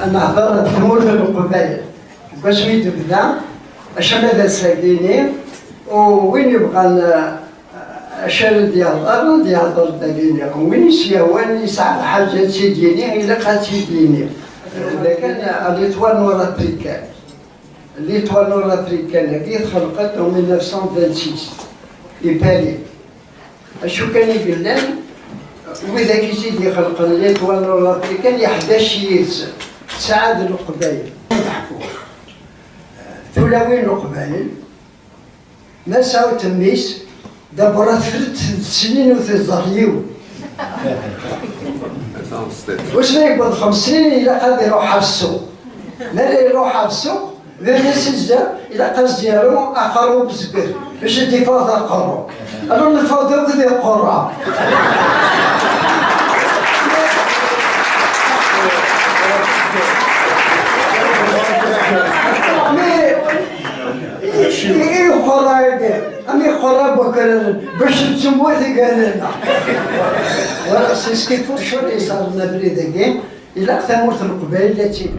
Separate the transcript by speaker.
Speaker 1: نهضر تموت القبائل باش ميتبدا اش ماذا ساكيني وين يبقى الشارع ديال الارض ديال الارض ديالي وين يسيا يسعى الحاجات ديالي الا بقات ديالي اذا كان ليتوال نورا تريكان ليتوال نورا تريكان كي خلقت en 1926 يبالي اشو كان يقول لنا واذا كي سيدي خلق ليتوال نورا تريكان 11 سعاد القبائل ثلاوين القبائل ما ساو تميس دابا 3 سنين وتزريو واش ما يقبض 5 سنين إلا قاد يروح السوق مالا يروح السوق غير يسجل إلا قاس ديالو أخرو بزبر باش يتفاضى القرو أنا نفاضيو كذا القرى إيه قرا أمي قرا بكرة باش تسموه قال لنا ولا سيسكي فوق شو اللي صار لنا بريدة إلا قتمرت القبائل التي